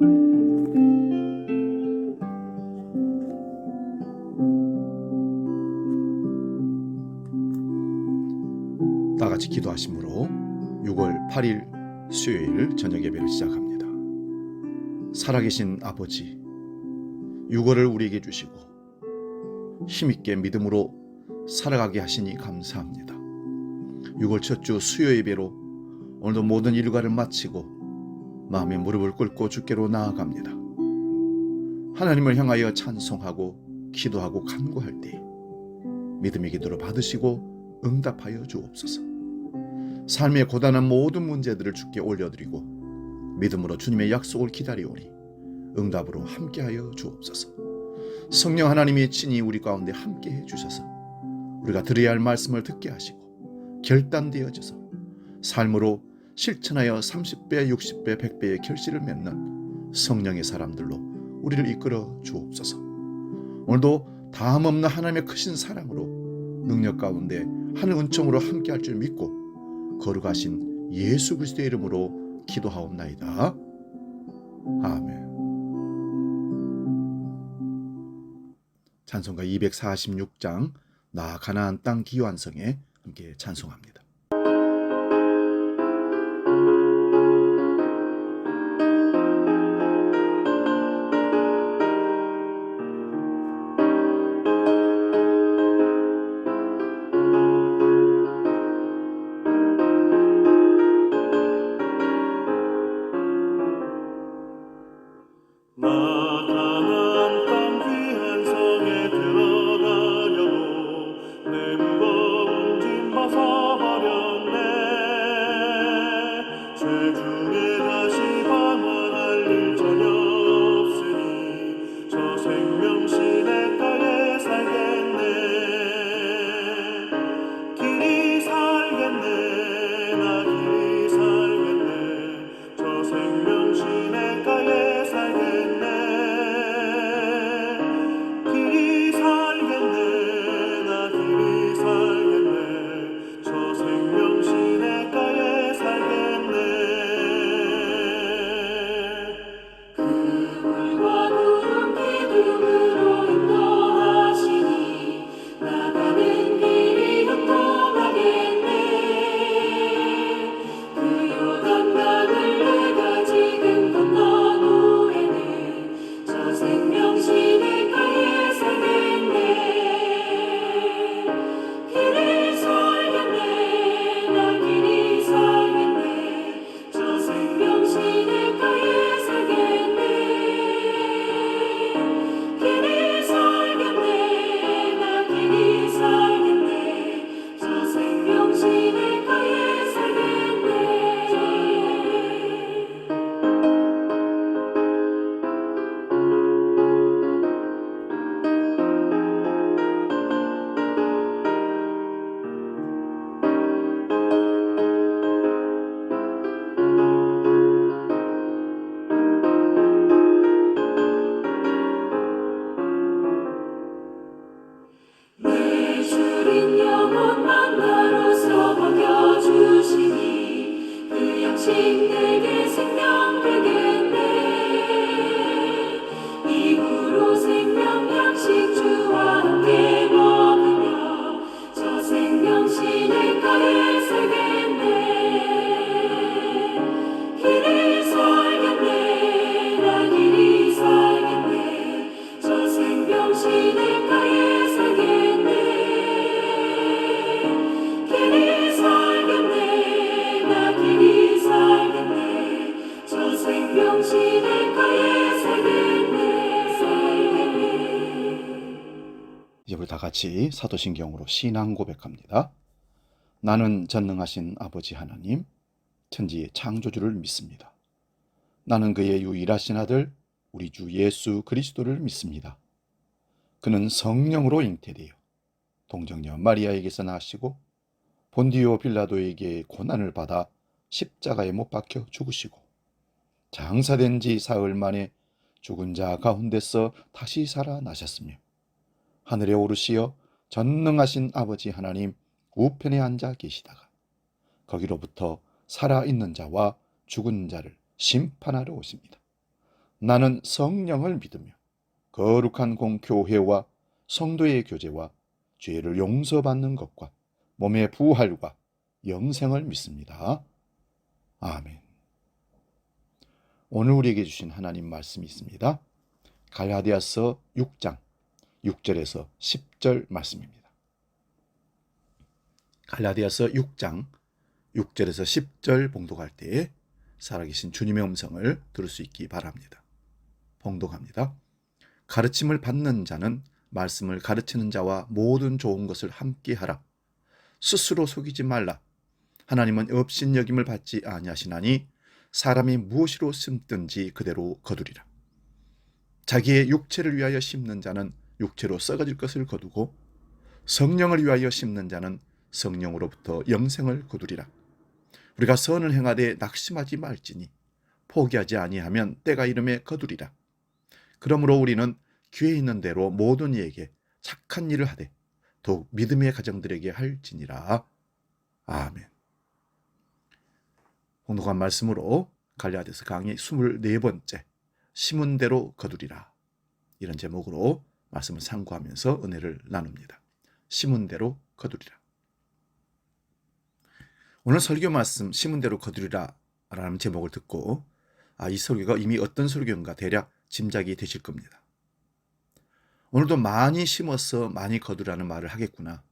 다 같이 기도하심으로 6월 8일 수요일 저녁 예배를 시작합니다. 살아계신 아버지, 6월을 우리에게 주시고 힘있게 믿음으로 살아가게 하시니 감사합니다. 6월 첫 주 수요 예배로 오늘도 모든 일과를 마치고 마음의 무릎을 꿇고 주께로 나아갑니다. 하나님을 향하여 찬송하고 기도하고 간구할 때 믿음의 기도를 받으시고 응답하여 주옵소서. 삶의 고단한 모든 문제들을 주께 올려드리고 믿음으로 주님의 약속을 기다리오니 응답으로 함께하여 주옵소서. 성령 하나님이 친히 우리 가운데 함께해 주셔서 우리가 들어야 할 말씀을 듣게 하시고 결단되어져서 삶으로 실천하여 30배, 60배, 100배의 결실을 맺는 성령의 사람들로 우리를 이끌어 주옵소서. 오늘도 다함없는 하나님의 크신 사랑으로 능력 가운데 하늘 은총으로 함께할 줄 믿고 거룩하신 예수 그리스도의 이름으로 기도하옵나이다. 아멘. 찬송가 246장 나 가나안 땅 기완성에 함께 찬송합니다. 이제 우리 다 같이 사도신경으로 신앙 고백합니다. 나는 전능하신 아버지 하나님, 천지의 창조주를 믿습니다. 나는 그의 유일하신 아들 우리 주 예수 그리스도를 믿습니다. 그는 성령으로 잉태되어 동정녀 마리아에게서 나시고 본디오 빌라도에게 고난을 받아 십자가에 못 박혀 죽으시고 장사된 지 사흘 만에 죽은 자 가운데서 다시 살아나셨으며 하늘에 오르시어 전능하신 아버지 하나님 우편에 앉아 계시다가 거기로부터 살아있는 자와 죽은 자를 심판하러 오십니다. 나는 성령을 믿으며 거룩한 공교회와 성도의 교제와 죄를 용서받는 것과 몸의 부활과 영생을 믿습니다. 아멘. 오늘 우리에게 주신 하나님 말씀이 있습니다. 갈라디아서 6장 6절에서 10절 말씀입니다. 갈라디아서 6장 6절에서 10절 봉독할 때에 살아계신 주님의 음성을 들을 수 있기 바랍니다. 봉독합니다. 가르침을 받는 자는 말씀을 가르치는 자와 모든 좋은 것을 함께 하라. 스스로 속이지 말라. 하나님은 업신여김을 받지 아니하시나니 사람이 무엇으로 심든지 그대로 거두리라. 자기의 육체를 위하여 심는 자는 육체로 썩어질 것을 거두고 성령을 위하여 심는 자는 성령으로부터 영생을 거두리라. 우리가 선을 행하되 낙심하지 말지니 포기하지 아니하면 때가 이름에 거두리라. 그러므로 우리는 귀에 있는 대로 모든 이에게 착한 일을 하되 더욱 믿음의 가정들에게 할지니라. 아멘. 봉독한 말씀으로 갈라디아서 강의 24번째 심은 대로 거두리라, 이런 제목으로 말씀을 상고하면서 은혜를 나눕니다. 심은 대로 거두리라. 오늘 설교 말씀 심은 대로 거두리라 라는 제목을 듣고 이 설교가 이미 어떤 설교인가 대략 짐작이 되실 겁니다. 오늘도 많이 심어서 많이 거두라는 말을 하겠구나.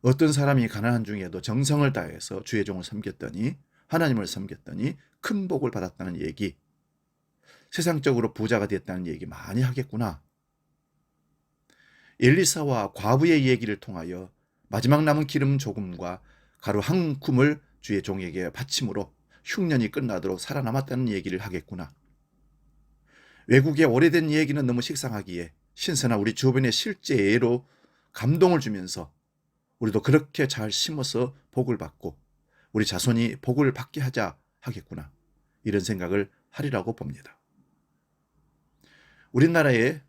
어떤 사람이 가난한 중에도 정성을 다해서 주의 종을 섬겼더니 하나님을 섬겼더니 큰 복을 받았다는 얘기, 세상적으로 부자가 됐다는 얘기 많이 하겠구나. 엘리사와 과부의 얘기를 통하여 마지막 남은 기름 조금과 가루 한 줌을 주의 종에게 바침으로 흉년이 끝나도록 살아남았다는 얘기를 하겠구나. 외국의 오래된 얘기는 너무 식상하기에 신선한 우리 주변의 실제 예로 감동을 주면서 우리도 그렇게 잘 심어서 복을 받고 우리 자손이 복을 받게 하자 하겠구나, 이런 생각을 하리라고 봅니다. 우리나라에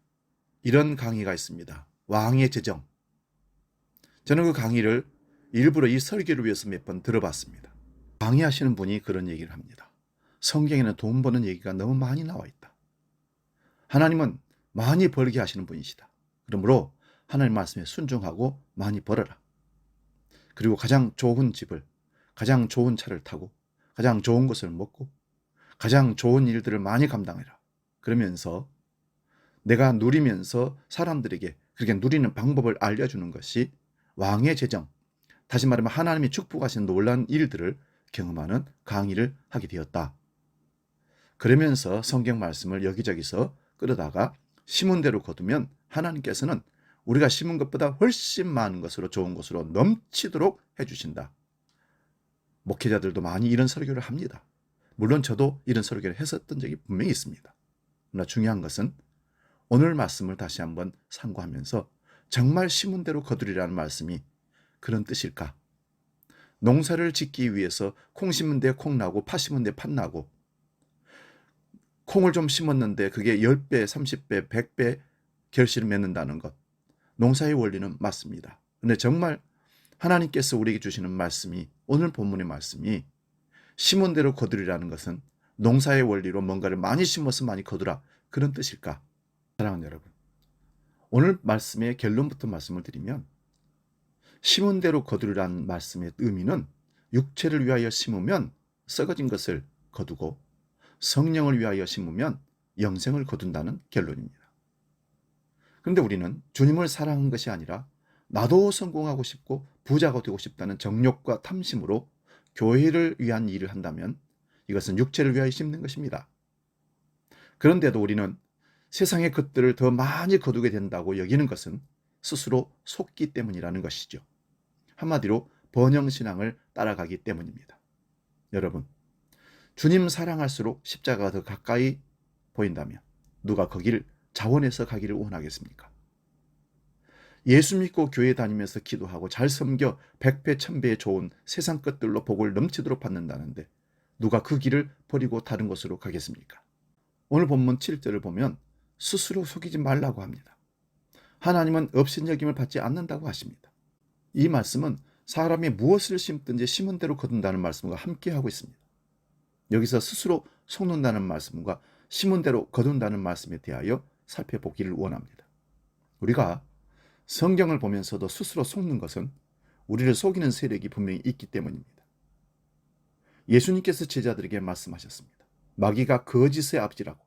이런 강의가 있습니다. 왕의 재정. 저는 그 강의를 일부러 이 설교를 위해서 몇 번 들어봤습니다. 강의하시는 분이 그런 얘기를 합니다. 성경에는 돈 버는 얘기가 너무 많이 나와 있다. 하나님은 많이 벌게 하시는 분이시다. 그러므로 하나님 말씀에 순종하고 많이 벌어라. 그리고 가장 좋은 집을, 가장 좋은 차를 타고 가장 좋은 것을 먹고 가장 좋은 일들을 많이 감당해라. 그러면서 내가 누리면서 사람들에게 그렇게 누리는 방법을 알려주는 것이 왕의 재정, 다시 말하면 하나님이 축복하신 놀라운 일들을 경험하는 강의를 하게 되었다. 그러면서 성경 말씀을 여기저기서 끌어다가 심은 대로 거두면 하나님께서는 우리가 심은 것보다 훨씬 많은 것으로 좋은 것으로 넘치도록 해주신다. 목회자들도 많이 이런 설교를 합니다. 물론 저도 이런 설교를 했었던 적이 분명히 있습니다. 그러나 중요한 것은 오늘 말씀을 다시 한번 상고하면서 정말 심은 대로 거두리라는 말씀이 그런 뜻일까? 농사를 짓기 위해서 콩 심은 데 콩 나고 팥 심은 데 팥 나고, 콩을 좀 심었는데 그게 10배, 30배, 100배 결실을 맺는다는 것, 농사의 원리는 맞습니다. 그런데 정말 하나님께서 우리에게 주시는 말씀이, 오늘 본문의 말씀이 심은 대로 거두리라는 것은 농사의 원리로 뭔가를 많이 심어서 많이 거두라, 그런 뜻일까? 사랑하는 여러분, 오늘 말씀의 결론부터 말씀을 드리면 심은 대로 거두리라는 말씀의 의미는 육체를 위하여 심으면 썩어진 것을 거두고 성령을 위하여 심으면 영생을 거둔다는 결론입니다. 그런데 우리는 주님을 사랑한 것이 아니라 나도 성공하고 싶고 부자가 되고 싶다는 정욕과 탐심으로 교회를 위한 일을 한다면 이것은 육체를 위하여 심는 것입니다. 그런데도 우리는 세상의 것들을 더 많이 거두게 된다고 여기는 것은 스스로 속기 때문이라는 것이죠. 한마디로 번영신앙을 따라가기 때문입니다. 여러분, 주님 사랑할수록 십자가가 더 가까이 보인다면 누가 거기를 자원해서 가기를 원하겠습니까? 예수 믿고 교회 다니면서 기도하고 잘 섬겨 100배 1000배의 좋은 세상 것들로 복을 넘치도록 받는다는데 누가 그 길을 버리고 다른 곳으로 가겠습니까? 오늘 본문 7절을 보면 스스로 속이지 말라고 합니다. 하나님은 업신여김을 받지 않는다고 하십니다. 이 말씀은 사람이 무엇을 심든지 심은 대로 거둔다는 말씀과 함께 하고 있습니다. 여기서 스스로 속는다는 말씀과 심은 대로 거둔다는 말씀에 대하여 살펴보기를 원합니다. 우리가 성경을 보면서도 스스로 속는 것은 우리를 속이는 세력이 분명히 있기 때문입니다. 예수님께서 제자들에게 말씀하셨습니다. 마귀가 거짓의 아버지라고.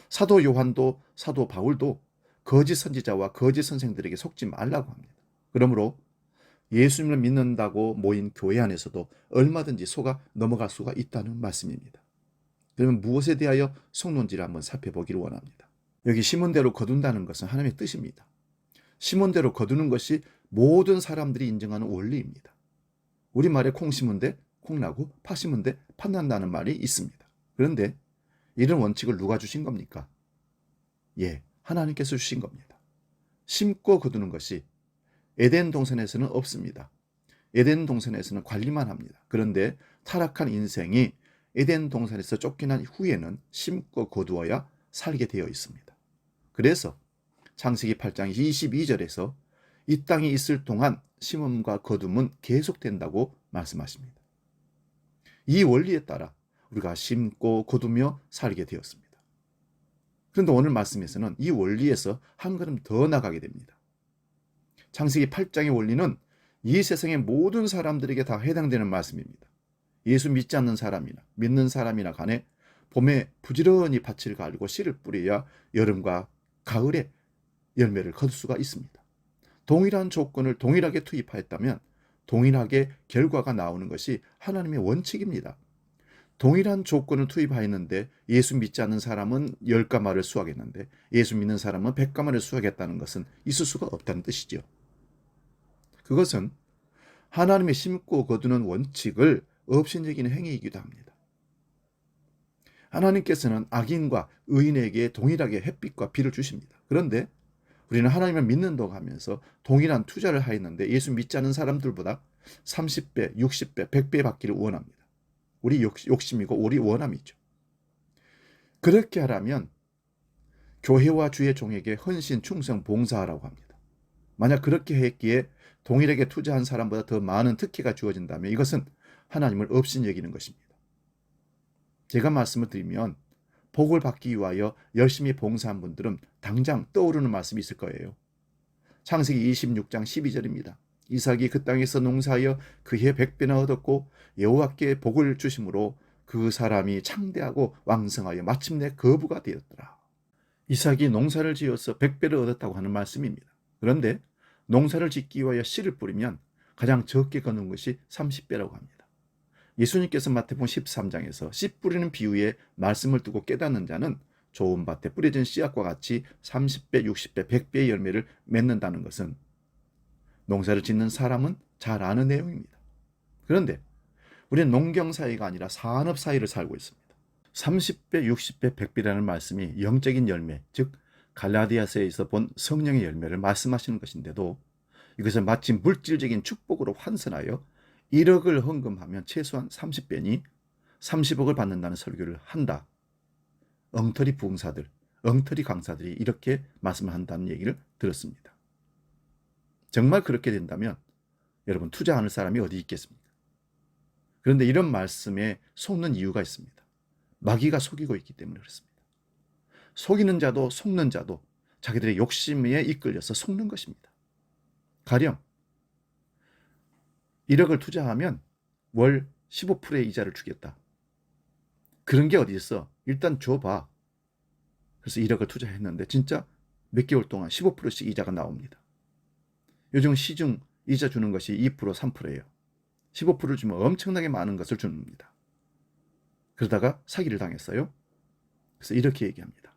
사도 요한도 사도 바울도 거짓 선지자와 거짓 선생들에게 속지 말라고 합니다. 그러므로 예수님을 믿는다고 모인 교회 안에서도 얼마든지 속아 넘어갈 수가 있다는 말씀입니다. 그러면 무엇에 대하여 속는지를 한번 살펴보기를 원합니다. 여기 심은 대로 거둔다는 것은 하나님의 뜻입니다. 심은 대로 거두는 것이 모든 사람들이 인정하는 원리입니다. 우리말에 콩 심은 데 콩나고 파 심은 데 팥난다는 말이 있습니다. 그런데 이런 원칙을 누가 주신 겁니까? 하나님께서 주신 겁니다. 심고 거두는 것이 에덴 동산에서는 없습니다. 에덴 동산에서는 관리만 합니다. 그런데 타락한 인생이 에덴 동산에서 쫓겨난 후에는 심고 거두어야 살게 되어 있습니다. 그래서 창세기 8장 22절에서 이 땅이 있을 동안 심음과 거둠은 계속된다고 말씀하십니다. 이 원리에 따라 우리가 심고 거두며 살게 되었습니다. 그런데 오늘 말씀에서는 이 원리에서 한 걸음 더 나가게 됩니다. 창세기 8장의 원리는 이 세상의 모든 사람들에게 다 해당되는 말씀입니다. 예수 믿지 않는 사람이나 믿는 사람이나 간에 봄에 부지런히 밭을 갈고 씨를 뿌려야 여름과 가을에 열매를 거둘 수가 있습니다. 동일한 조건을 동일하게 투입하였다면 동일하게 결과가 나오는 것이 하나님의 원칙입니다. 동일한 조건을 투입하였는데 예수 믿지 않는 사람은 10가마를 수확했는데 예수 믿는 사람은 100가마를 수확했다는 것은 있을 수가 없다는 뜻이죠. 그것은 하나님의 심고 거두는 원칙을 업신여기는 행위이기도 합니다. 하나님께서는 악인과 의인에게 동일하게 햇빛과 비를 주십니다. 그런데 우리는 하나님을 믿는다고 하면서 동일한 투자를 하였는데 예수 믿지 않는 사람들보다 30배, 60배, 100배 받기를 원합니다. 우리 욕심이고 우리 원함이죠. 그렇게 하려면 교회와 주의 종에게 헌신, 충성, 봉사하라고 합니다. 만약 그렇게 했기에 동일하게 투자한 사람보다 더 많은 특혜가 주어진다면 이것은 하나님을 업신여기는 것입니다. 제가 말씀을 드리면 복을 받기 위하여 열심히 봉사한 분들은 당장 떠오르는 말씀이 있을 거예요. 창세기 26장 12절입니다. 이삭이 그 땅에서 농사하여 그 해 100배나 얻었고 여호와께 복을 주심으로 그 사람이 창대하고 왕성하여 마침내 거부가 되었더라. 이삭이 농사를 지어서 100배를 얻었다고 하는 말씀입니다. 그런데 농사를 짓기 위하여 씨를 뿌리면 가장 적게 거는 것이 30배라고 합니다. 예수님께서 마태복음 13장에서 씨 뿌리는 비유에 말씀을 두고 깨닫는 자는 좋은 밭에 뿌려진 씨앗과 같이 30배, 60배, 100배의 열매를 맺는다는 것은 농사를 짓는 사람은 잘 아는 내용입니다. 그런데 우리는 농경 사회가 아니라 산업 사회를 살고 있습니다. 30배, 60배, 100배라는 말씀이 영적인 열매, 즉 갈라디아서에서 본 성령의 열매를 말씀하시는 것인데도 이것을 마치 물질적인 축복으로 환선하여 1억을 헌금하면 최소한 30배니 30억을 받는다는 설교를 한다. 엉터리 부흥사들, 엉터리 강사들이 이렇게 말씀을 한다는 얘기를 들었습니다. 정말 그렇게 된다면 여러분 투자하는 사람이 어디 있겠습니까? 그런데 이런 말씀에 속는 이유가 있습니다. 마귀가 속이고 있기 때문에 그렇습니다. 속이는 자도 속는 자도 자기들의 욕심에 이끌려서 속는 것입니다. 가령 1억을 투자하면 월 15%의 이자를 주겠다. 그런 게 어디 있어? 일단 줘봐. 그래서 1억을 투자했는데 진짜 몇 개월 동안 15%씩 이자가 나옵니다. 요즘 시중 이자 주는 것이 2%, 3%예요. 15%를 주면 엄청나게 많은 것을 줍니다. 그러다가 사기를 당했어요. 그래서 이렇게 얘기합니다.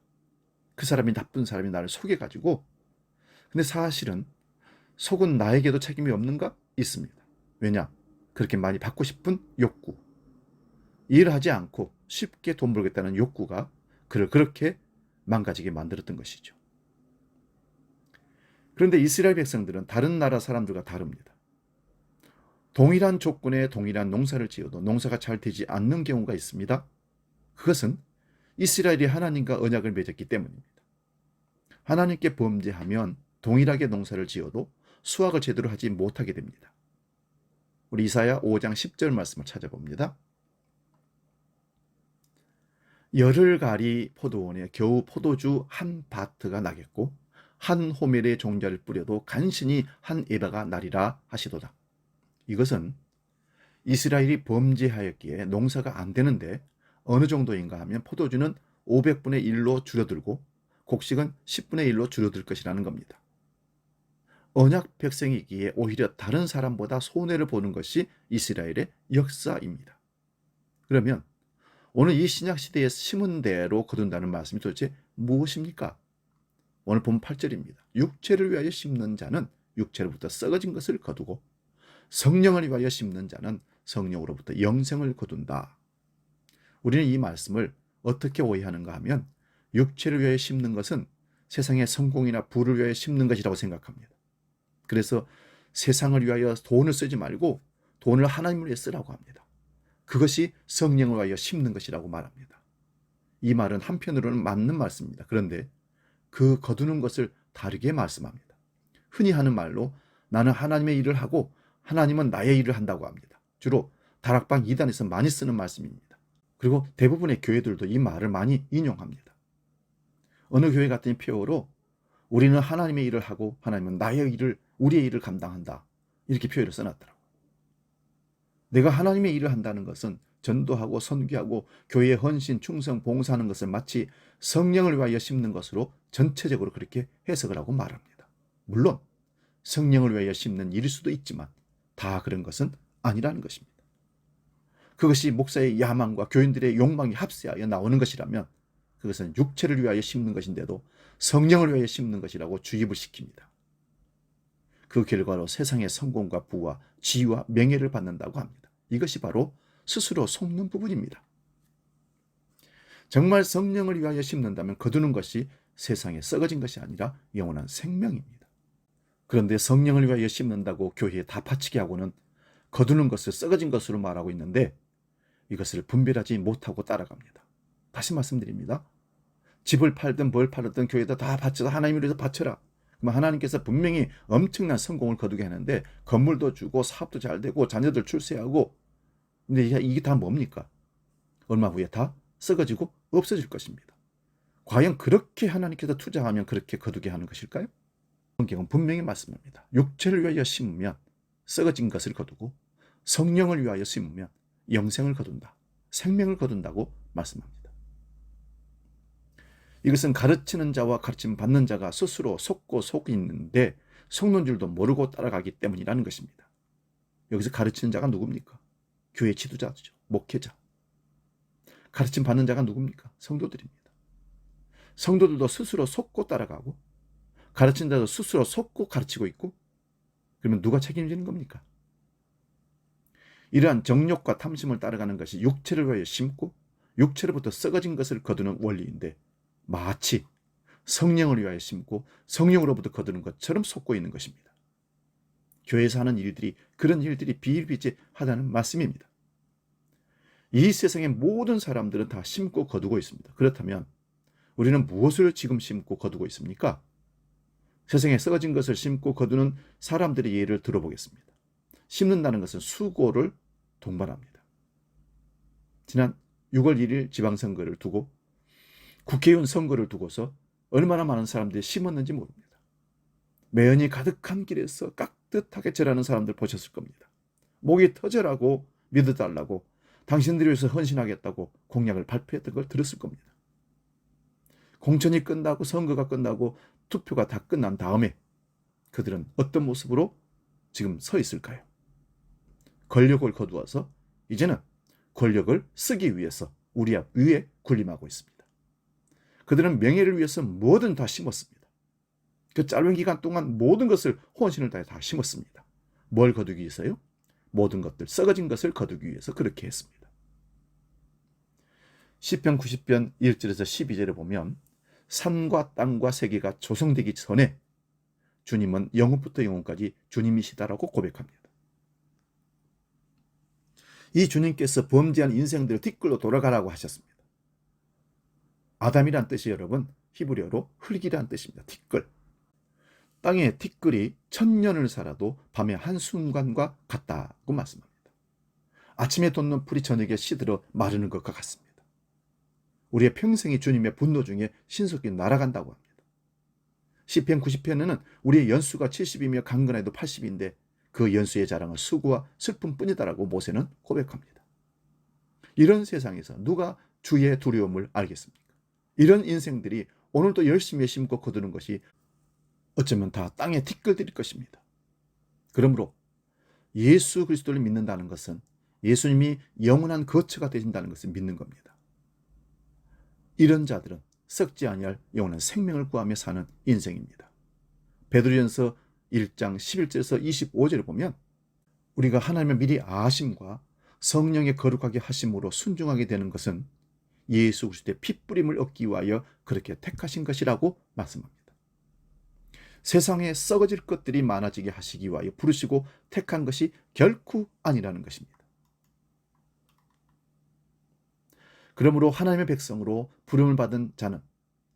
그 사람이 나쁜 사람이 나를 속여가지고 근데 사실은 속은 나에게도 책임이 없는가? 있습니다. 왜냐? 그렇게 많이 받고 싶은 욕구. 일하지 않고 쉽게 돈 벌겠다는 욕구가 그를 그렇게 망가지게 만들었던 것이죠. 그런데 이스라엘 백성들은 다른 나라 사람들과 다릅니다. 동일한 조건에 동일한 농사를 지어도 농사가 잘 되지 않는 경우가 있습니다. 그것은 이스라엘이 하나님과 언약을 맺었기 때문입니다. 하나님께 범죄하면 동일하게 농사를 지어도 수확을 제대로 하지 못하게 됩니다. 우리 이사야 5장 10절 말씀을 찾아봅니다. 열흘 가리 포도원에 겨우 포도주 한 바트가 나겠고 한 호멜의 종자를 뿌려도 간신히 한 에바가 나리라 하시도다. 이것은 이스라엘이 범죄하였기에 농사가 안 되는데 어느 정도인가 하면 포도주는 500분의 1로 줄어들고 곡식은 10분의 1로 줄어들 것이라는 겁니다. 언약 백성이기에 오히려 다른 사람보다 손해를 보는 것이 이스라엘의 역사입니다. 그러면 오늘 이 신약시대에 심은 대로 거둔다는 말씀이 도대체 무엇입니까? 오늘 본 8절입니다. 육체를 위하여 심는 자는 육체로부터 썩어진 것을 거두고 성령을 위하여 심는 자는 성령으로부터 영생을 거둔다. 우리는 이 말씀을 어떻게 오해하는가 하면 육체를 위하여 심는 것은 세상의 성공이나 부를 위하여 심는 것이라고 생각합니다. 그래서 세상을 위하여 돈을 쓰지 말고 돈을 하나님을 위해 쓰라고 합니다. 그것이 성령을 위하여 심는 것이라고 말합니다. 이 말은 한편으로는 맞는 말씀입니다. 그런데 그 거두는 것을 다르게 말씀합니다. 흔히 하는 말로 나는 하나님의 일을 하고 하나님은 나의 일을 한다고 합니다. 주로 다락방 2단에서 많이 쓰는 말씀입니다. 그리고 대부분의 교회들도 이 말을 많이 인용합니다. 어느 교회 같은 표어로 우리는 하나님의 일을 하고 하나님은 나의 일을, 우리의 일을 감당한다. 이렇게 표현을 써놨더라고요. 내가 하나님의 일을 한다는 것은 전도하고 선교하고 교회에 헌신, 충성, 봉사하는 것을 마치 성령을 위하여 심는 것으로 전체적으로 그렇게 해석을 하고 말합니다. 물론 성령을 위하여 심는 일일 수도 있지만 다 그런 것은 아니라는 것입니다. 그것이 목사의 야망과 교인들의 욕망이 합세하여 나오는 것이라면 그것은 육체를 위하여 심는 것인데도 성령을 위하여 심는 것이라고 주입을 시킵니다. 그 결과로 세상의 성공과 부와 지위와 명예를 받는다고 합니다. 이것이 바로 스스로 속는 부분입니다. 정말 성령을 위하여 심는다면 거두는 것이 세상에 썩어진 것이 아니라 영원한 생명입니다. 그런데 성령을 위하여 심는다고 교회에 다 바치게 하고는 거두는 것을 썩어진 것으로 말하고 있는데 이것을 분별하지 못하고 따라갑니다. 다시 말씀드립니다. 집을 팔든 뭘 팔든 교회에다 다 바쳐서 하나님을 위해서 바쳐라. 그럼 하나님께서 분명히 엄청난 성공을 거두게 하는데 건물도 주고 사업도 잘 되고 자녀들 출세하고, 근데 이게 다 뭡니까? 얼마 후에 다 썩어지고 없어질 것입니다. 과연 그렇게 하나님께서 투자하면 그렇게 거두게 하는 것일까요? 성경은 분명히 말씀합니다. 육체를 위하여 심으면 썩어진 것을 거두고 성령을 위하여 심으면 영생을 거둔다. 생명을 거둔다고 말씀합니다. 이것은 가르치는 자와 가르침 받는 자가 스스로 속고 속이는데 속는 줄도 모르고 따라가기 때문이라는 것입니다. 여기서 가르치는 자가 누굽니까? 교회 지도자죠. 목회자. 가르침 받는 자가 누굽니까? 성도들입니다. 성도들도 스스로 속고 따라가고 가르치는 자도 스스로 속고 가르치고 있고, 그러면 누가 책임지는 겁니까? 이러한 정욕과 탐심을 따라가는 것이 육체를 위하여 심고 육체로부터 썩어진 것을 거두는 원리인데 마치 성령을 위하여 심고 성령으로부터 거두는 것처럼 속고 있는 것입니다. 교회에서 하는 일들이 그런 일들이 비일비재하다는 말씀입니다. 이 세상의 모든 사람들은 다 심고 거두고 있습니다. 그렇다면 우리는 무엇을 지금 심고 거두고 있습니까? 세상에 썩어진 것을 심고 거두는 사람들의 예를 들어보겠습니다. 심는다는 것은 수고를 동반합니다. 지난 6월 1일 지방선거를 두고 국회의원 선거를 두고서 얼마나 많은 사람들이 심었는지 모릅니다. 매연이 가득한 길에서 깍듯하게 절하는 사람들 보셨을 겁니다. 목이 터져라고 믿어달라고 당신들이 위해서 헌신하겠다고 공약을 발표했던 걸 들었을 겁니다. 공천이 끝나고 선거가 끝나고 투표가 다 끝난 다음에 그들은 어떤 모습으로 지금 서 있을까요? 권력을 거두어서 이제는 권력을 쓰기 위해서 우리 앞 위에 군림하고 있습니다. 그들은 명예를 위해서 뭐든 다 심었습니다. 그 짧은 기간 동안 모든 것을 혼신을 다해 다 심었습니다. 뭘 거두기 위해서요? 모든 것들, 썩어진 것을 거두기 위해서 그렇게 했습니다. 시편 90편 1절에서 12절에 보면 산과 땅과 세계가 조성되기 전에 주님은 영원부터 영원까지 주님이시다라고 고백합니다. 이 주님께서 범죄한 인생들을 뒷글로 돌아가라고 하셨습니다. 아담이란 뜻이 여러분 히브리어로 흙이란 뜻입니다. 뒷글. 땅의 뒷글이 1000년을 살아도 밤의 한순간과 같다고 말씀합니다. 아침에 돋는 풀이 저녁에 시들어 마르는 것과 같습니다. 우리의 평생이 주님의 분노 중에 신속히 날아간다고 합니다. 시편 90편에는 우리의 연수가 70이며 강건해도 80인데 그 연수의 자랑은 수고와 슬픔뿐이다라고 모세는 고백합니다. 이런 세상에서 누가 주의 두려움을 알겠습니까? 이런 인생들이 오늘도 열심히 심고 거두는 것이 어쩌면 다 땅에 티끌들일 것입니다. 그러므로 예수 그리스도를 믿는다는 것은 예수님이 영원한 거처가 되신다는 것을 믿는 겁니다. 이런 자들은 썩지 아니할 영원한 생명을 구하며 사는 인생입니다. 베드로전서 1장 11절에서 25절을 보면 우리가 하나님의 미리 아심과 성령의 거룩하게 하심으로 순종하게 되는 것은 예수 그리스도의 핏뿌림을 얻기 위하여 그렇게 택하신 것이라고 말씀합니다. 세상에 썩어질 것들이 많아지게 하시기 위하여 부르시고 택한 것이 결코 아니라는 것입니다. 그러므로 하나님의 백성으로 부름을 받은 자는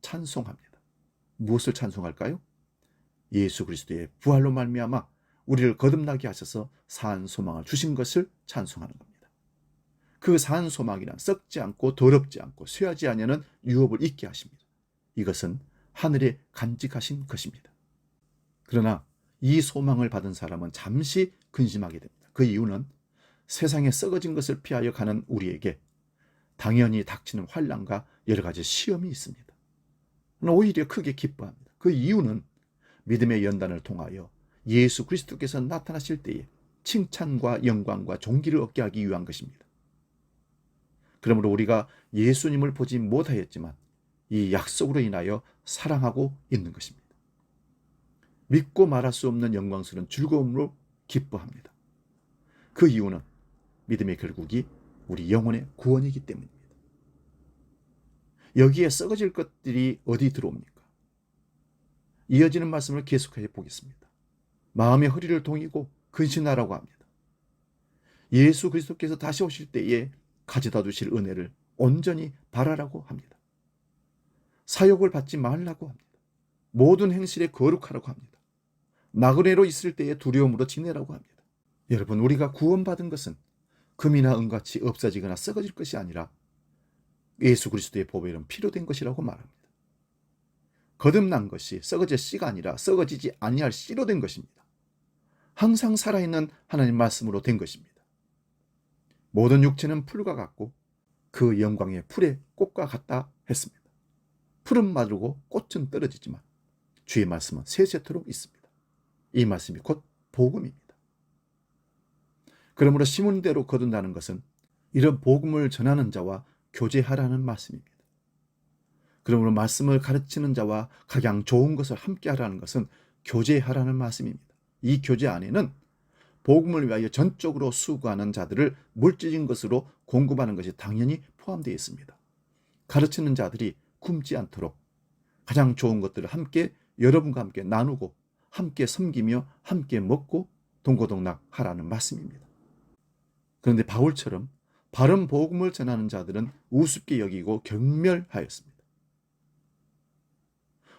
찬송합니다. 무엇을 찬송할까요? 예수 그리스도의 부활로 말미암아 우리를 거듭나게 하셔서 산 소망을 주신 것을 찬송하는 겁니다. 그 산 소망이란 썩지 않고 더럽지 않고 쇠하지 아니하는 유업을 있게 하십니다. 이것은 하늘에 간직하신 것입니다. 그러나 이 소망을 받은 사람은 잠시 근심하게 됩니다. 그 이유는 세상에 썩어진 것을 피하여 가는 우리에게 당연히 닥치는 환난과 여러 가지 시험이 있습니다. 오히려 크게 기뻐합니다. 그 이유는 믿음의 연단을 통하여 예수 그리스도께서 나타나실 때에 칭찬과 영광과 존귀를 얻게 하기 위한 것입니다. 그러므로 우리가 예수님을 보지 못하였지만 이 약속으로 인하여 사랑하고 있는 것입니다. 믿고 말할 수 없는 영광스러운 즐거움으로 기뻐합니다. 그 이유는 믿음의 결국이 우리 영혼의 구원이기 때문입니다. 여기에 썩어질 것들이 어디 들어옵니까? 이어지는 말씀을 계속해 보겠습니다. 마음의 허리를 동이고 근신하라고 합니다. 예수 그리스도께서 다시 오실 때에 가져다 주실 은혜를 온전히 바라라고 합니다. 사욕을 받지 말라고 합니다. 모든 행실에 거룩하라고 합니다. 나그네로 있을 때에 두려움으로 지내라고 합니다. 여러분, 우리가 구원받은 것은 금이나 은같이 없어지거나 썩어질 것이 아니라 예수 그리스도의 보배에 이름 피로 된 것이라고 말합니다. 거듭난 것이 썩어질 씨가 아니라 썩어지지 아니할 씨로 된 것입니다. 항상 살아있는 하나님 말씀으로 된 것입니다. 모든 육체는 풀과 같고 그 영광의 풀의 꽃과 같다 했습니다. 풀은 마르고 꽃은 떨어지지만 주의 말씀은 세세토록 있습니다. 이 말씀이 곧 복음입니다. 그러므로 심은 대로 거둔다는 것은 이런 복음을 전하는 자와 교제하라는 말씀입니다. 그러므로 말씀을 가르치는 자와 각양 좋은 것을 함께 하라는 것은 교제하라는 말씀입니다. 이 교제 안에는 복음을 위하여 전적으로 수고하는 자들을 물질적인 것으로 공급하는 것이 당연히 포함되어 있습니다. 가르치는 자들이 굶지 않도록 가장 좋은 것들을 함께 여러분과 함께 나누고 함께 섬기며 함께 먹고 동고동락하라는 말씀입니다. 그런데 바울처럼 바른 복음을 전하는 자들은 우습게 여기고 경멸하였습니다.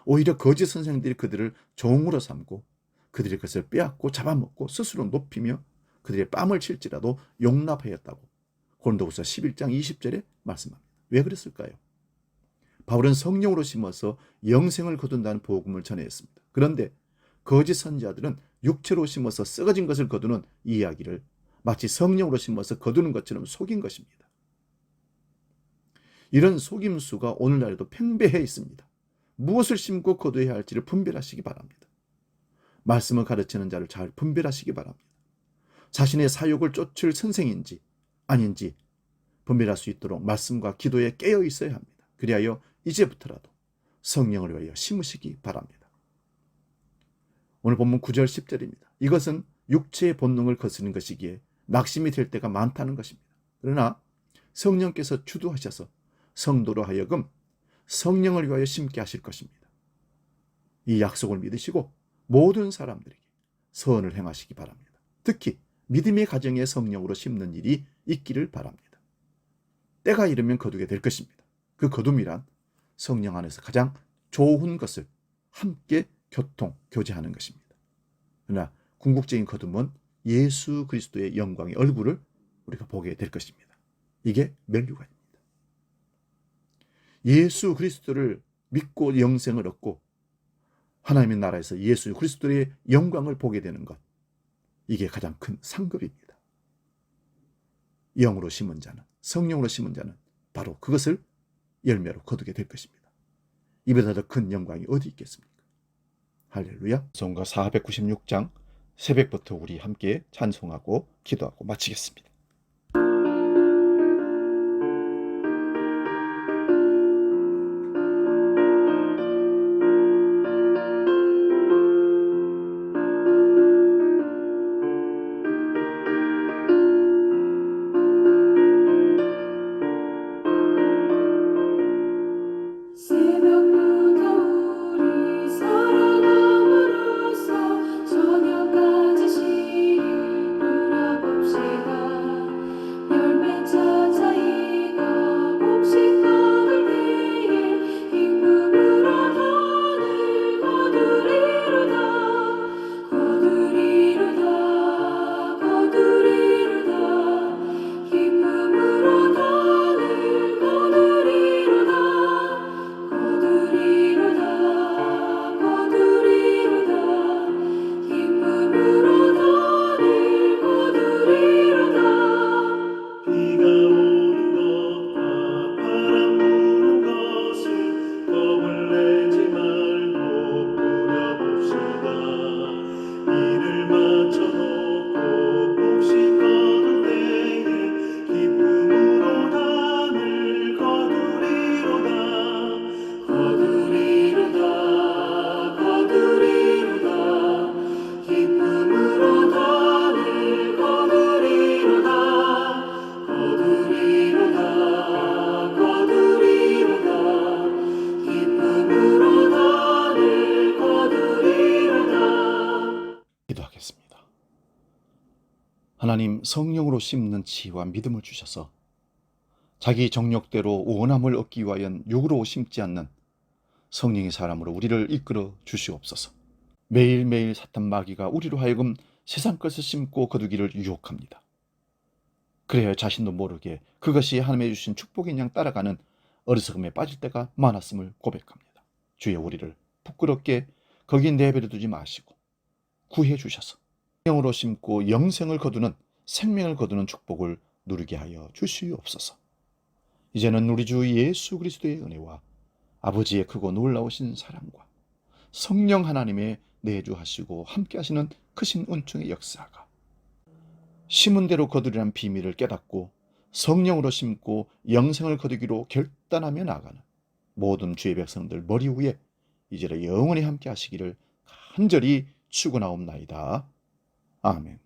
오히려 거짓 선생들이 그들을 종으로 삼고 그들이 그것을 빼앗고 잡아먹고 스스로 높이며 그들의 뺨을 칠지라도 용납하였다고 고린도후서 11장 20절에 말씀합니다. 왜 그랬을까요? 바울은 성령으로 심어서 영생을 거둔다는 복음을 전했습니다. 그런데 거짓 선지자들은 육체로 심어서 썩어진 것을 거두는 이야기를 마치 성령으로 심어서 거두는 것처럼 속인 것입니다. 이런 속임수가 오늘날에도 팽배해 있습니다. 무엇을 심고 거두어야 할지를 분별하시기 바랍니다. 말씀을 가르치는 자를 잘 분별하시기 바랍니다. 자신의 사욕을 쫓을 선생인지 아닌지 분별할 수 있도록 말씀과 기도에 깨어 있어야 합니다. 그리하여 이제부터라도 성령을 위하여 심으시기 바랍니다. 오늘 본문 9절 10절입니다. 이것은 육체의 본능을 거스르는 것이기에 낙심이 될 때가 많다는 것입니다. 그러나 성령께서 주도하셔서 성도로 하여금 성령을 위하여 심게 하실 것입니다. 이 약속을 믿으시고 모든 사람들에게 선을 행하시기 바랍니다. 특히 믿음의 가정에 성령으로 심는 일이 있기를 바랍니다. 때가 이르면 거두게 될 것입니다. 그 거둠이란 성령 안에서 가장 좋은 것을 함께 교제하는 것입니다. 그러나 궁극적인 거둠은 예수 그리스도의 영광의 얼굴을 우리가 보게 될 것입니다. 이게 면류관입니다. 예수 그리스도를 믿고 영생을 얻고 하나님의 나라에서 예수 그리스도의 영광을 보게 되는 것, 이게 가장 큰 상급입니다. 영으로 심은 자는, 성령으로 심은 자는 바로 그것을 열매로 거두게 될 것입니다. 이보다 더 큰 영광이 어디 있겠습니까? 할렐루야. 성가 496장 새벽부터 우리 함께 찬송하고 기도하고 마치겠습니다. 기도하겠습니다. 하나님, 성령으로 심는 지혜와 믿음을 주셔서 자기 정욕대로 원함을 얻기 위하여 육으로 심지 않는 성령의 사람으로 우리를 이끌어 주시옵소서. 매일매일 사탄 마귀가 우리로 하여금 세상 것을 심고 거두기를 유혹합니다. 그래야 자신도 모르게 그것이 하나님의 주신 축복인 양 따라가는 어리석음에 빠질 때가 많았음을 고백합니다. 주여, 우리를 부끄럽게 거기 내버려 두지 마시고 구해 주셔서 영으로 심고 영생을 거두는, 생명을 거두는 축복을 누리게 하여 주시옵소서. 이제는 우리 주 예수 그리스도의 은혜와 아버지의 크고 놀라우신 사랑과 성령 하나님의 내주하시고 함께 하시는 크신 은총의 역사가 심은 대로 거두리란 비밀을 깨닫고 성령으로 심고 영생을 거두기로 결단하며 나가는 모든 주의 백성들 머리 위에 이제로 영원히 함께 하시기를 간절히 축원하옵나이다. 아멘.